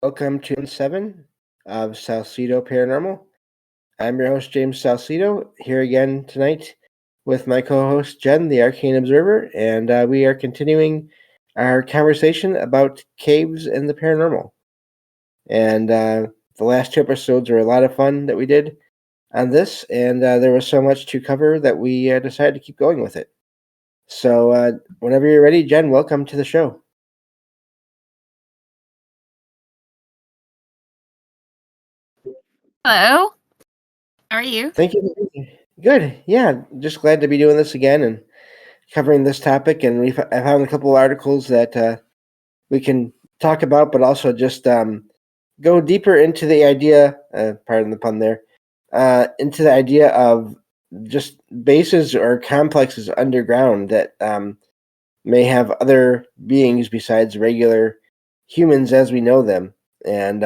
Welcome to 7 of Salsido Paranormal. I'm your host, James Salsido, here again tonight with my co host, Jen, the Arcane Observer, and we are continuing our conversation about caves and the paranormal. And the last two episodes were a lot of fun that we did on this, and there was so much to cover that we decided to keep going with it. So, whenever you're ready, Jen, welcome to the show. Hello. How are you? Thank you. Good. Yeah, just glad to be doing this again and covering this topic. And I found a couple of articles that we can talk about, but also just go deeper into the idea. Pardon the pun there. Into the idea of just bases or complexes underground that may have other beings besides regular humans as we know them. And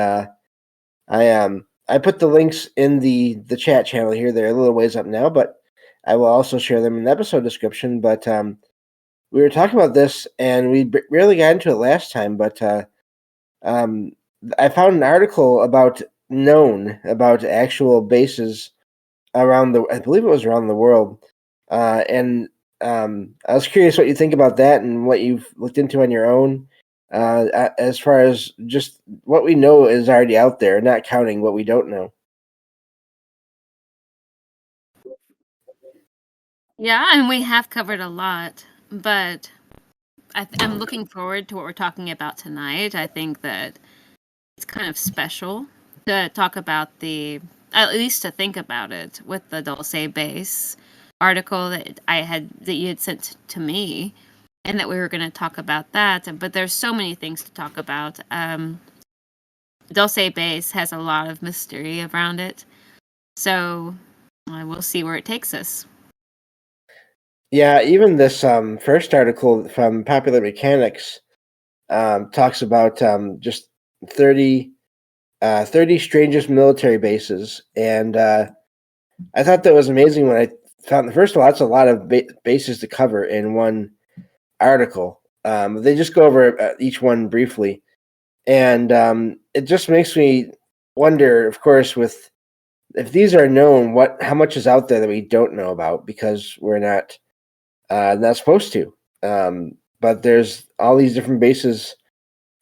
I put the links in the chat channel here. They're a little ways up now, but I will also share them in the episode description. But we were talking about this, and we barely got into it last time. But I found an article about actual bases around I believe it was around the world, and I was curious what you think about that and what you've looked into on your own. As far as just what we know is already out there, not counting what we don't know. Yeah, and we have covered a lot, but I'm looking forward to what we're talking about tonight. I think that it's kind of special to talk about at least to think about it with the Dulce base article that you had sent to me, and that we were going to talk about that. But there's so many things to talk about. Dulce base has a lot of mystery around it, so we'll see where it takes us. Yeah, even this first article from Popular Mechanics talks about just 30 strangest military bases, and I thought that was amazing when I found. First of all, that's a lot of bases to cover in one article. They just go over each one briefly, and it just makes me wonder. Of course, with if these are known, how much is out there that we don't know about because we're not supposed to. But there's all these different bases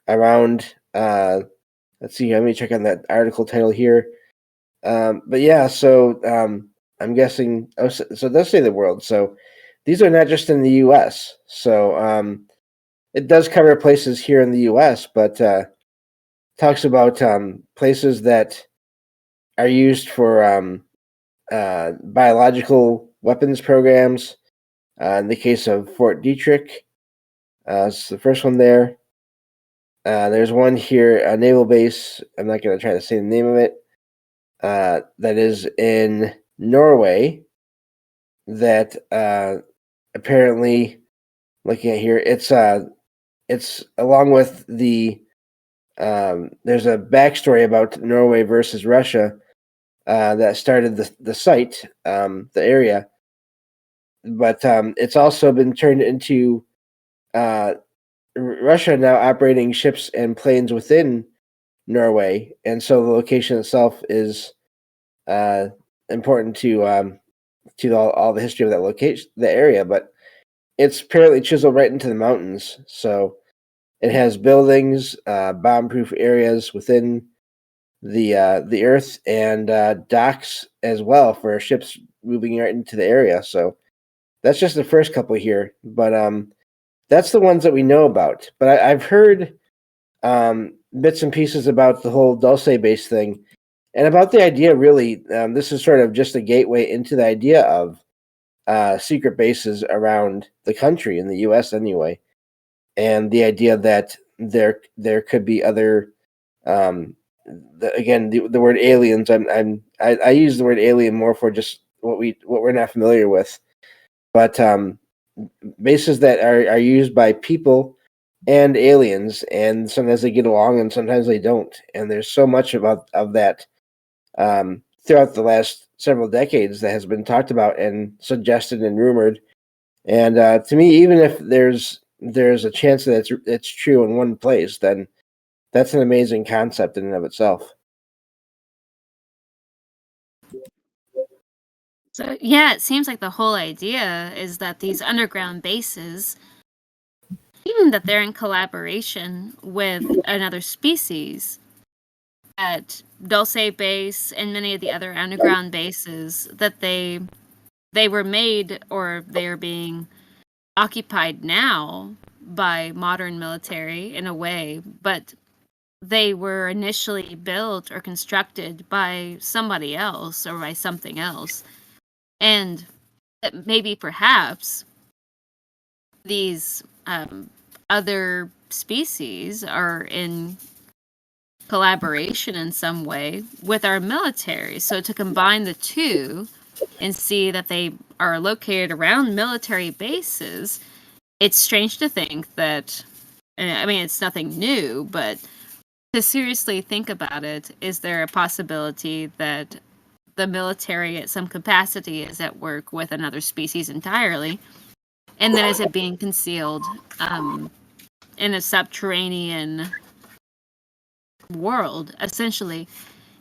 around. Let's see. Let me check on that article title here. But yeah, so I'm guessing. Oh, so it does say the world. So these are not just in the U.S. So it does cover places here in the U.S., but talks about places that are used for biological weapons programs. In the case of Fort Detrick, it's the first one there. There's one here, a naval base. I'm not going to try to say the name of it. That is in Norway. That apparently, looking at here, it's along with the. There's a backstory about Norway versus Russia that started the site, the area, but it's also been turned into Russia now operating ships and planes within Norway, and so the location itself is important to all the history of that location, the area. But it's apparently chiseled right into the mountains, so it has buildings, bomb-proof areas within the earth, and docks as well for ships moving right into the area. So that's just the first couple here, but that's the ones that we know about. But I've heard bits and pieces about the whole Dulce base thing, and about the idea. Really, this is sort of just a gateway into the idea of secret bases around the country in the U.S. anyway, and the idea that there could be other. Again, the word aliens. I use the word alien more for just what we're not familiar with, but bases that are used by people and aliens, and sometimes they get along and sometimes they don't. And there's so much of that throughout the last several decades that has been talked about and suggested and rumored. And to me, even if there's a chance that it's true in one place, then That's an amazing concept in and of itself. So yeah, it seems like the whole idea is that these underground bases, even that they're in collaboration with another species, at Dulce Base and many of the other underground bases, that they were made, or they are being occupied now by modern military in a way, but they were initially built or constructed by somebody else or by something else. And that maybe perhaps these other species are in collaboration in some way with our military. So to combine the two and see that they are located around military bases, it's strange to think that, I mean, it's nothing new, but to seriously think about it, is there a possibility that the military at some capacity is at work with another species entirely? And then is it being concealed in a subterranean world, essentially?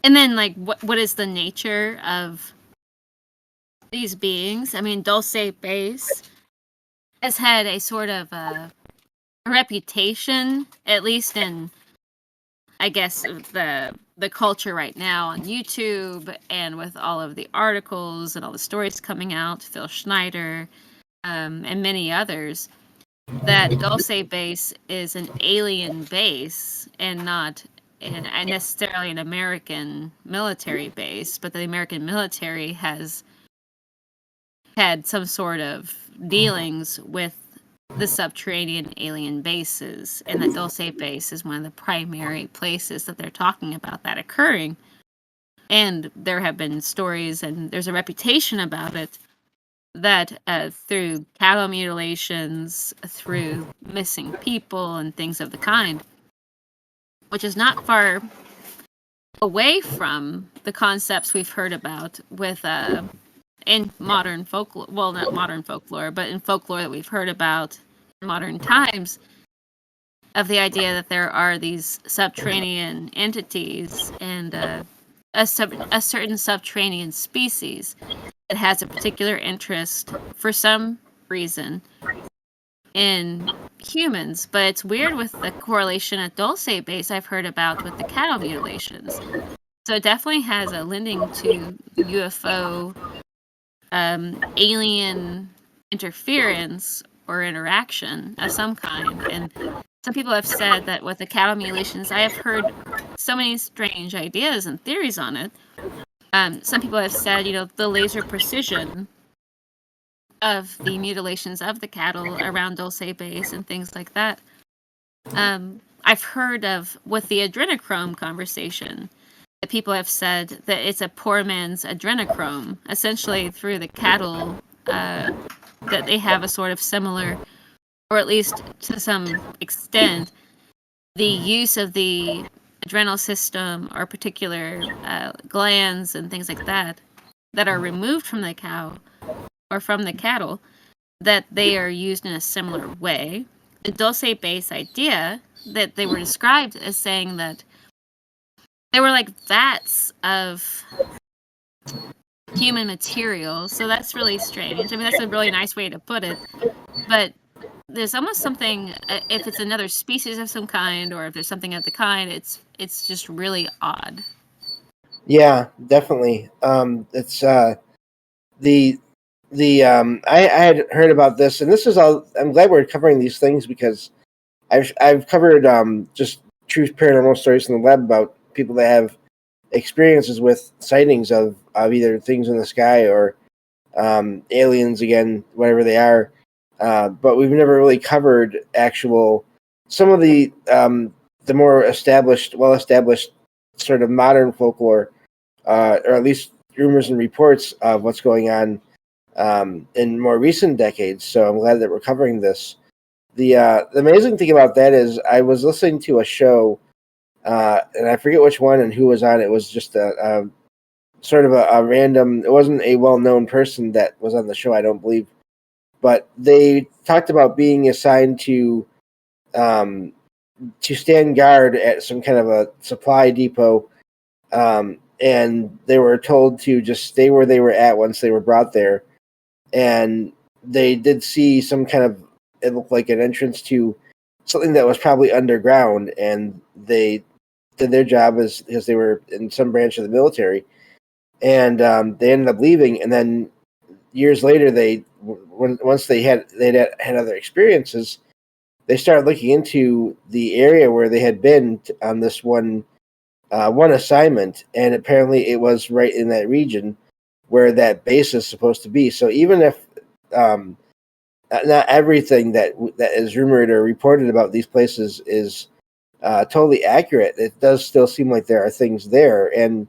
And then, like, what is the nature of these beings? I mean, Dulce Base has had a sort of a reputation, at least in, I guess, the culture right now on YouTube, and with all of the articles and all the stories coming out, Phil Schneider, and many others, that Dulce Base is an alien base and not necessarily an American military base, but the American military has had some sort of dealings with the subterranean alien bases, and that Dulce Base is one of the primary places that they're talking about that occurring. And there have been stories, and there's a reputation about it, that through cattle mutilations, through missing people and things of the kind, which is not far away from the concepts we've heard about with in modern folklore, well, not modern folklore, but in folklore that we've heard about in modern times, of the idea that there are these subterranean entities and a certain subterranean species that has a particular interest for some reason in humans. But it's weird with the correlation at Dulce Base I've heard about with the cattle mutilations. So it definitely has a lending to UFO, alien interference or interaction of some kind. And some people have said that with the cattle mutilations, I have heard so many strange ideas and theories on it. Some people have said, the laser precision of the mutilations of the cattle around Dulce Base and things like that. I've heard of, with the adrenochrome conversation, that people have said that it's a poor man's adrenochrome, essentially through the cattle, that they have a sort of similar, or at least to some extent, the use of the adrenal system or particular glands and things like that are removed from the cow or from the cattle, that they are used in a similar way. The Dulce Base idea that they were described as saying that they were like vats of human material. So that's really strange. I mean, that's a really nice way to put it. But there's almost something, if it's another species of some kind, or if there's something of the kind, it's just really odd. Yeah, definitely. It's the I had heard about this, and this is all. I'm glad we're covering these things because I've covered just true paranormal stories in the web about people that have experiences with sightings of either things in the sky or aliens, again, whatever they are. But we've never really covered some of the more established, well-established sort of modern folklore, or at least rumors and reports of what's going on in more recent decades. So I'm glad that we're covering this. The amazing thing about that is I was listening to a show, and I forget which one and who was on. It was just a sort of a random. It wasn't a well-known person that was on the show, I don't believe, but they talked about being assigned to to stand guard at some kind of a supply depot, and they were told to just stay where they were at once they were brought there. And they did see some kind of, it looked like an entrance to something that was probably underground, and they did their job as they were in some branch of the military, and they ended up leaving. And then years later, once they had other experiences, they started looking into the area where they had been on this one assignment, and apparently it was right in that region where that base is supposed to be. So even if not everything that is rumored or reported about these places is totally accurate, it does still seem like there are things there, and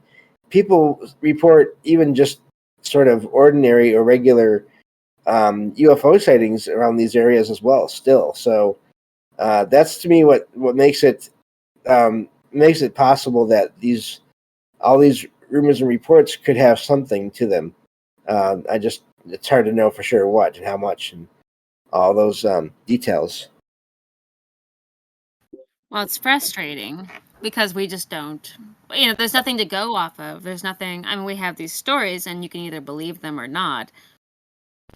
people report even just sort of ordinary or regular UFO sightings around these areas as well. Still, so that's to me what makes it possible that all these rumors and reports could have something to them. It's hard to know for sure what and how much and all those details. Well, it's frustrating because we just don't, there's nothing to go off of. There's nothing, I mean, we have these stories and you can either believe them or not.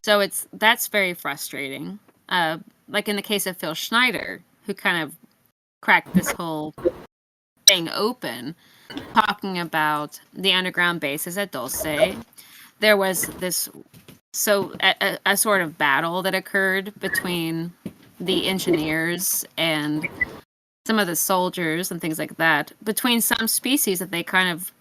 So that's very frustrating. Like in the case of Phil Schneider, who kind of cracked this whole thing open, talking about the underground bases at Dulce. There was this, a sort of battle that occurred between the engineers and some of the soldiers and things like that, between some species that they kind of,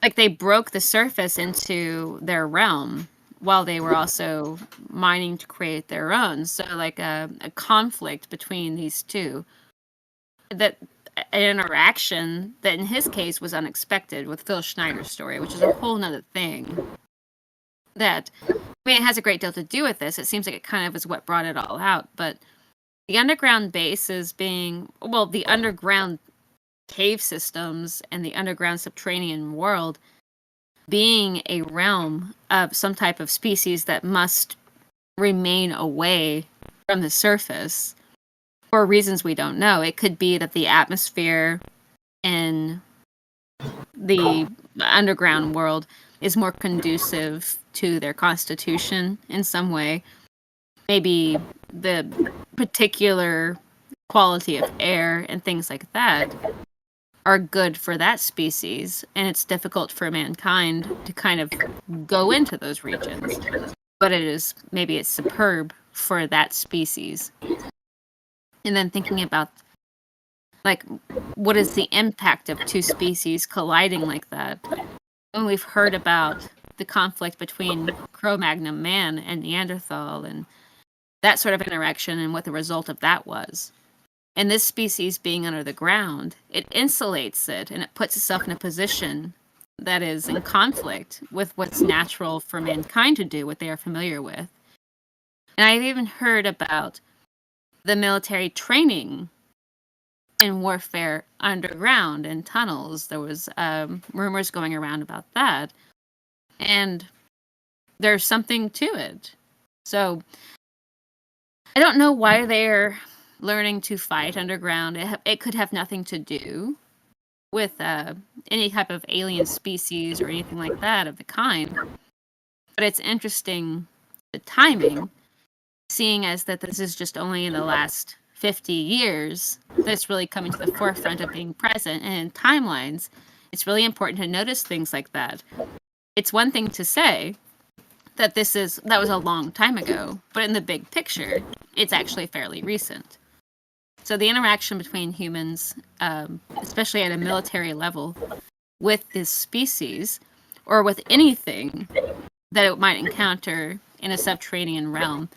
like, they broke the surface into their realm while they were also mining to create their own. So like a conflict between these two, that an interaction that in his case was unexpected with Phil Schneider's story, which is a whole nother thing. That, I mean, it has a great deal to do with this. It seems like it kind of is what brought it all out. But the underground bases being, well, the underground cave systems and the underground subterranean world being a realm of some type of species that must remain away from the surface for reasons we don't know. It could be that the atmosphere in the underground world is more conducive to their constitution in some way. Maybe the particular quality of air and things like that are good for that species, and it's difficult for mankind to kind of go into those regions. But maybe it's superb for that species. And then thinking about, like, what is the impact of two species colliding like that? When we've heard about the conflict between Cro-Magnon man and Neanderthal and that sort of interaction and what the result of that was. And this species being under the ground, it insulates it and it puts itself in a position that is in conflict with what's natural for mankind to do, what they are familiar with. And I've even heard about the military training in warfare underground in tunnels. There was rumors going around about that. And there's something to it. So I don't know why they're learning to fight underground. It could have nothing to do with any type of alien species or anything like that of the kind. But it's interesting, the timing, seeing as that this is just only in the last 50 years that's really coming to the forefront of being present. And in timelines, it's really important to notice things like that. It's one thing to say that that was a long time ago, but in the big picture, it's actually fairly recent. So the interaction between humans, especially at a military level, with this species, or with anything that it might encounter in a subterranean realm,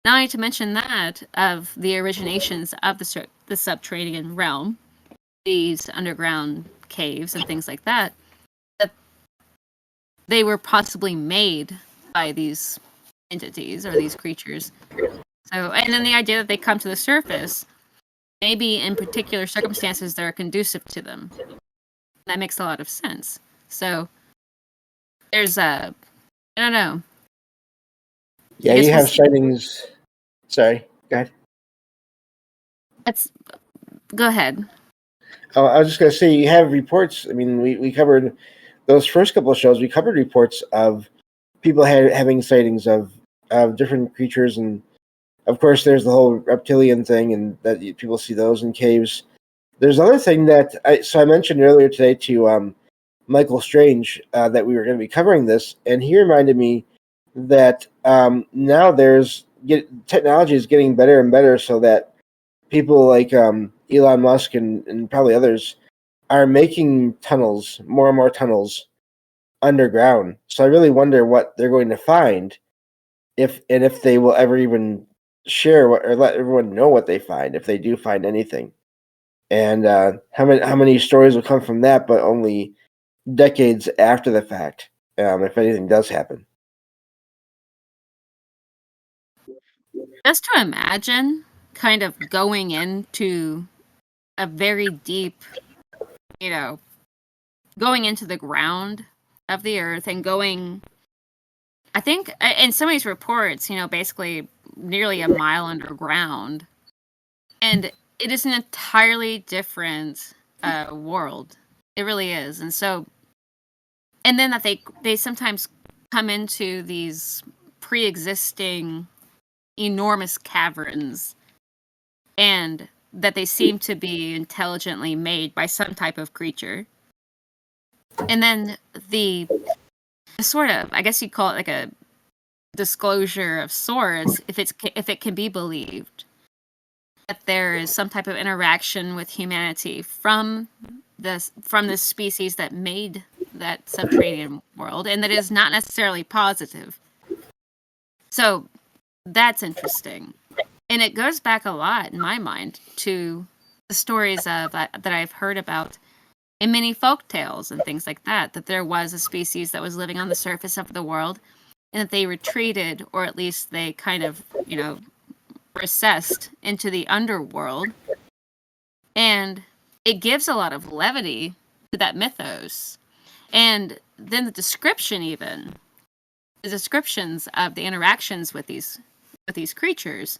not only to mention that of the originations of the subterranean realm, these underground caves and things like that they were possibly made by these entities or these creatures. So, and then the idea that they come to the surface, maybe in particular circumstances that are conducive to them. That makes a lot of sense. So, there's I don't know. Yeah, you have sightings. Sorry, go ahead. Let's go ahead. Oh, I was just going to say, you have reports. I mean, we covered those first couple of shows. We covered reports of people having sightings of different creatures, and of course, there's the whole reptilian thing, and that people see those in caves. There's another thing that I mentioned earlier today to Michael Strange that we were going to be covering this, and he reminded me that now technology is getting better and better, so that people like Elon Musk and probably others are making tunnels, more and more tunnels underground. So I really wonder what they're going to find, if they will ever even share or let everyone know what they find, if they do find anything, and how many stories will come from that, but only decades after the fact, if anything does happen. Just to imagine kind of going into a very deep, going into the ground of the earth and going, I think in some of these reports, basically nearly a mile underground. And it is an entirely different world. It really is. And then that they sometimes come into these pre-existing enormous caverns, and that they seem to be intelligently made by some type of creature. And then the sort of, I guess you'd call it like a disclosure of sorts, if it can be believed, that there is some type of interaction with humanity from this species that made that subterranean world, and that is not necessarily positive. So that's interesting. And it goes back a lot, in my mind, to the stories that I've heard about in many folk tales and things like that, that there was a species that was living on the surface of the world, and that they retreated, or at least they kind of, recessed into the underworld. And it gives a lot of levity to that mythos. And then the descriptions of the interactions with these creatures,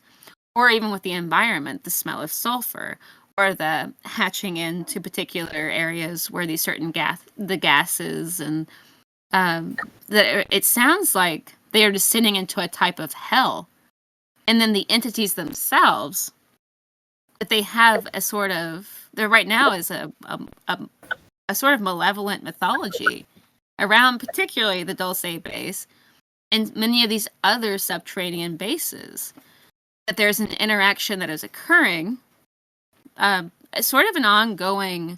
or even with the environment, the smell of sulfur, or the hatching into particular areas where these certain gases, and it sounds like they are descending into a type of hell. And then the entities themselves, that they have a sort of, there right now is a sort of malevolent mythology around particularly the Dulce base and many of these other subterranean bases, that there's an interaction that is occurring, sort of an ongoing,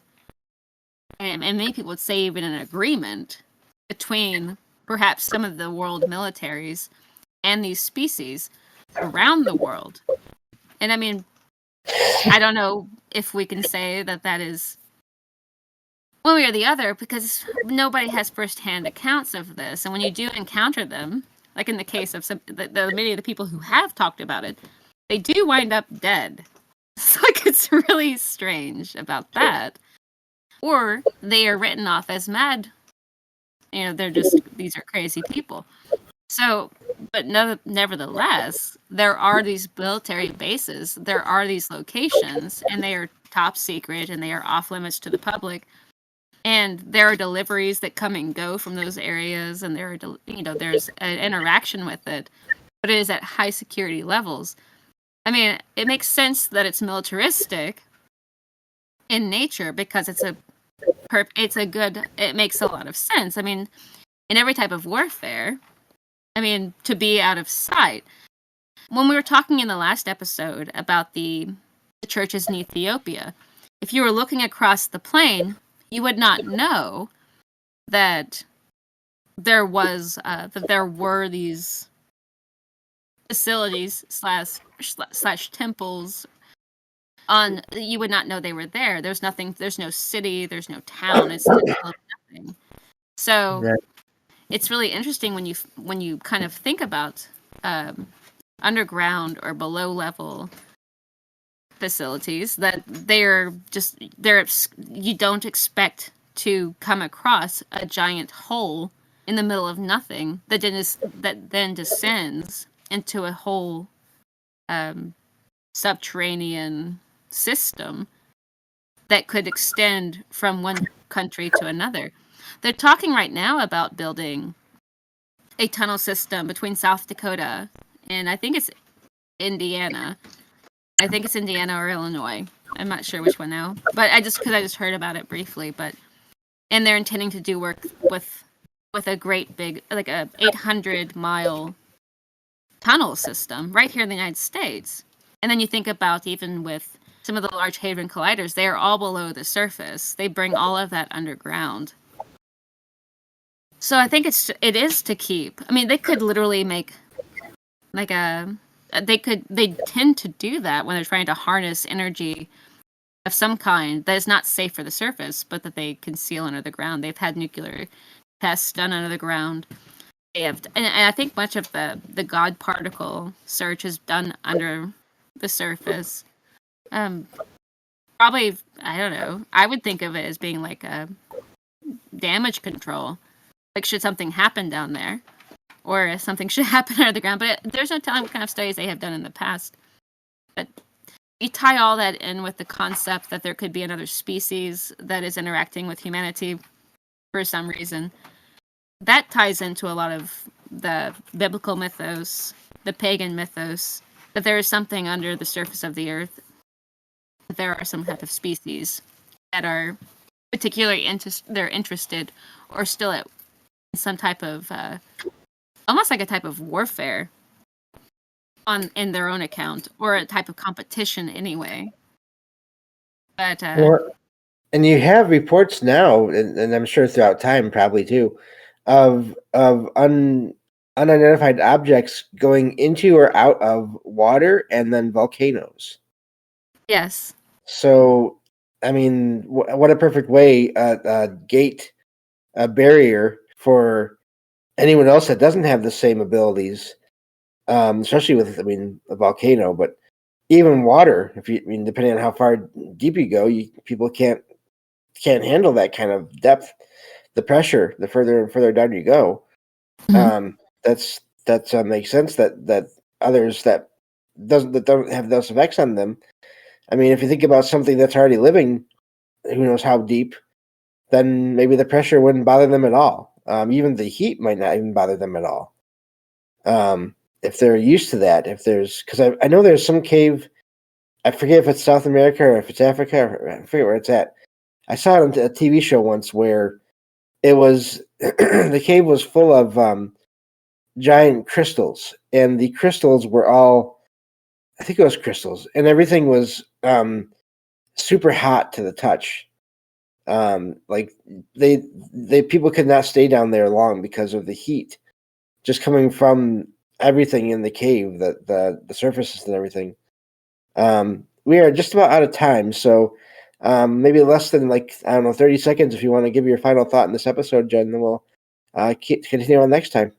and many people would say even an agreement between perhaps some of the world militaries and these species around the world. And I mean, I don't know if we can say that is one way or the other, because nobody has firsthand accounts of this. And when you do encounter them, like in the case of many of the people who have talked about it, they do wind up dead. So it's really strange about that. Or they are written off as mad. These are crazy people. So, but nevertheless, there are these military bases, there are these locations, and they are top secret, and they are off limits to the public. And there are deliveries that come and go from those areas, and there's an interaction with it, but it is at high security levels. I mean, it makes sense that it's militaristic in nature, because it makes a lot of sense. I mean, in every type of warfare, to be out of sight. When we were talking in the last episode about the churches in Ethiopia, if you were looking across the plain, you would not know that there were these facilities slash temples on. You would not know they were there. There's nothing. There's no city. There's no town. It's in the middle of nothing. So. Right. It's really interesting when you kind of think about underground or below level facilities, that you don't expect to come across a giant hole in the middle of nothing that then descends into a whole subterranean system that could extend from one country to another. They're talking right now about building a tunnel system between South Dakota and I think it's Indiana. I think it's Indiana or Illinois. I'm not sure which one now, but I just heard about it briefly. And they're intending to do work with a great big, like a 800-mile tunnel system right here in the United States. And then you think about even with some of the Large Hadron Colliders, they are all below the surface. They bring all of that underground. So I think it is to keep. I mean, they could literally make like they tend to do that when they're trying to harness energy of some kind that is not safe for the surface, but that they conceal under the ground. They've had nuclear tests done under the ground. They have, and I think much of the God particle search is done under the surface. Probably, I don't know. I would think of it as being like a damage control. Like, should something happen down there, or if something should happen under the ground? But there's no telling what kind of studies they have done in the past. But you tie all that in with the concept that there could be another species that is interacting with humanity for some reason. That ties into a lot of the biblical mythos, the pagan mythos, that there is something under the surface of the earth. That there are some type of species that are particularly interested or still at some type of almost like a type of warfare in their own account, or a type of competition anyway. But and you have reports now, and I'm sure throughout time probably too, of unidentified objects going into or out of water and then volcanoes. Yes. So, I mean, what a perfect way, gate, a barrier for anyone else that doesn't have the same abilities, especially with, a volcano, but even water. Depending on how far deep you go, people can't handle that kind of depth, the pressure, the further and further down you go. Mm-hmm. That makes sense. That others that don't have those effects on them. I mean, if you think about something that's already living, who knows how deep, then maybe the pressure wouldn't bother them at all. Even the heat might not even bother them at all. If they're used to that, because I know there's some cave, I forget if it's South America or if it's Africa, I forget where it's at. I saw it on a TV show once where it was, the cave was full of giant crystals, and the crystals were all, I think it was crystals, and everything was super hot to the touch. Like they people could not stay down there long because of the heat just coming from everything in the cave, the surfaces and everything. We are just about out of time, so maybe less than 30 seconds if you want to give your final thought in this episode, Jen, then we'll continue on next time.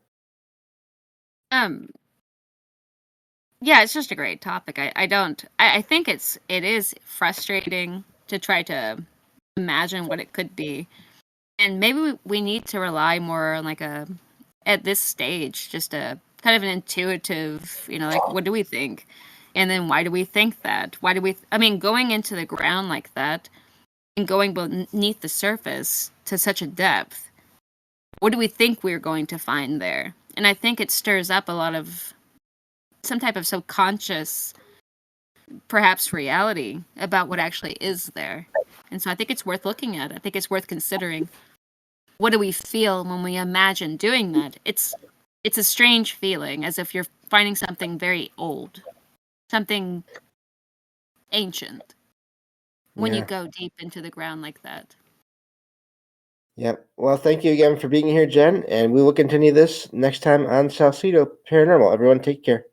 Yeah, it's just a great topic. I think it is frustrating to try to imagine what it could be. And maybe we need to rely more on at this stage, just a kind of an intuitive, what do we think? And then why do we think that? Going into the ground like that and going beneath the surface to such a depth, what do we think we're going to find there? And I think it stirs up a lot of some type of subconscious, perhaps, reality about what actually is there. And so I think it's worth looking at. I think it's worth considering. What do we feel when we imagine doing that? It's a strange feeling, as if you're finding something very old, something ancient, when you go deep into the ground like that. Yep. Well, thank you again for being here, Jen, and we will continue this next time on Salsido Paranormal. Everyone take care.